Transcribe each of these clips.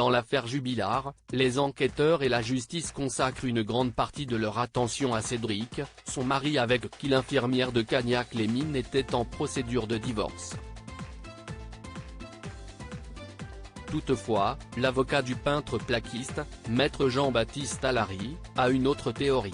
Dans l'affaire Jubilard, les enquêteurs et la justice consacrent une grande partie de leur attention à Cédric, son mari avec qui l'infirmière de Cagnac-les-Mines était en procédure de divorce. Toutefois, l'avocat du peintre plaquiste, maître Jean-Baptiste Allary, a une autre théorie.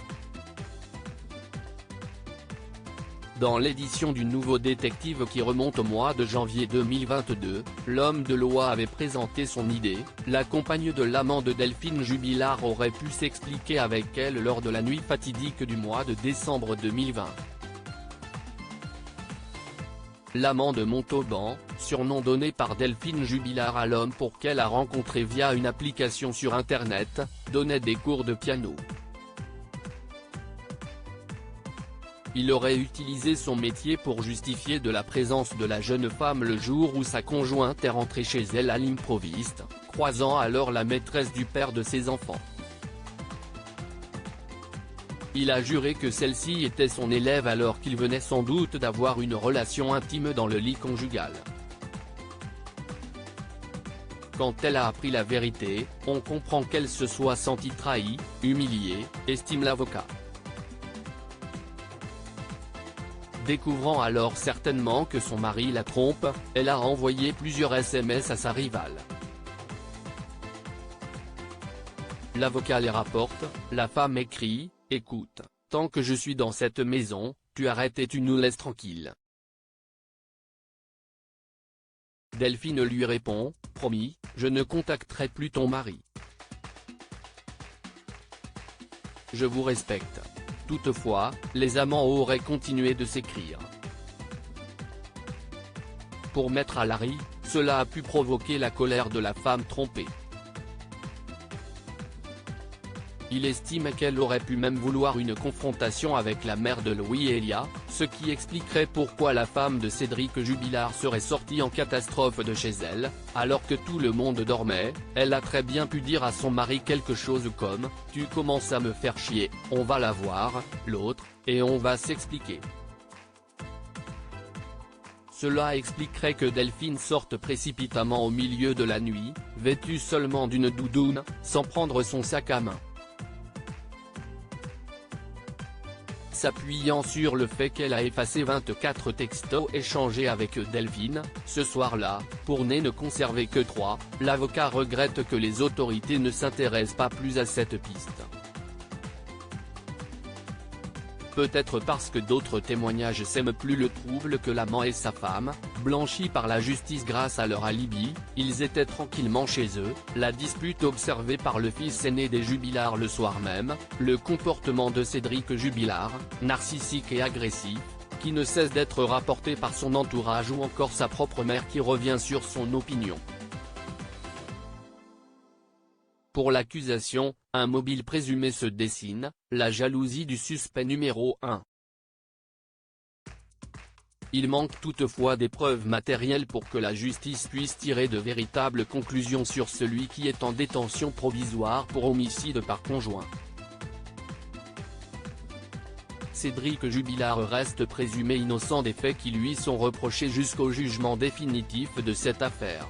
Dans l'édition du Nouveau Détective qui remonte au mois de janvier 2022, l'homme de loi avait présenté son idée, la compagne de l'amant de Delphine Jubilard aurait pu s'expliquer avec elle lors de la nuit fatidique du mois de décembre 2020. L'amant de Montauban, surnom donné par Delphine Jubilard à l'homme pour qu'elle a rencontré via une application sur internet, donnait des cours de piano. Il aurait utilisé son métier pour justifier de la présence de la jeune femme le jour où sa conjointe est rentrée chez elle à l'improviste, croisant alors la maîtresse du père de ses enfants. Il a juré que celle-ci était son élève alors qu'il venait sans doute d'avoir une relation intime dans le lit conjugal. Quand elle a appris la vérité, on comprend qu'elle se soit sentie trahie, humiliée, estime l'avocat. Découvrant alors certainement que son mari la trompe, elle a envoyé plusieurs SMS à sa rivale. L'avocat les rapporte, la femme écrit « Écoute, tant que je suis dans cette maison, tu arrêtes et tu nous laisses tranquilles ». Delphine lui répond « Promis, je ne contacterai plus ton mari. Je vous respecte ». Toutefois, les amants auraient continué de s'écrire. Pour maître Allary, cela a pu provoquer la colère de la femme trompée. Il estime qu'elle aurait pu même vouloir une confrontation avec la mère de Louis Elia, ce qui expliquerait pourquoi la femme de Cédric Jubilard serait sortie en catastrophe de chez elle, alors que tout le monde dormait. Elle a très bien pu dire à son mari quelque chose comme « Tu commences à me faire chier, on va la voir, l'autre, et on va s'expliquer ». Cela expliquerait que Delphine sorte précipitamment au milieu de la nuit, vêtue seulement d'une doudoune, sans prendre son sac à main. S'appuyant sur le fait qu'elle a effacé 24 textos échangés avec Delphine, ce soir-là, pour ne conserver que 3, l'avocat regrette que les autorités ne s'intéressent pas plus à cette piste. Peut-être parce que d'autres témoignages sèment plus le trouble que l'amant et sa femme, blanchis par la justice grâce à leur alibi, ils étaient tranquillement chez eux, la dispute observée par le fils aîné des Jubilard le soir même, le comportement de Cédric Jubilard, narcissique et agressif, qui ne cesse d'être rapporté par son entourage ou encore sa propre mère qui revient sur son opinion. Pour l'accusation, un mobile présumé se dessine, la jalousie du suspect numéro 1. Il manque toutefois des preuves matérielles pour que la justice puisse tirer de véritables conclusions sur celui qui est en détention provisoire pour homicide par conjoint. Cédric Jubilard reste présumé innocent des faits qui lui sont reprochés jusqu'au jugement définitif de cette affaire.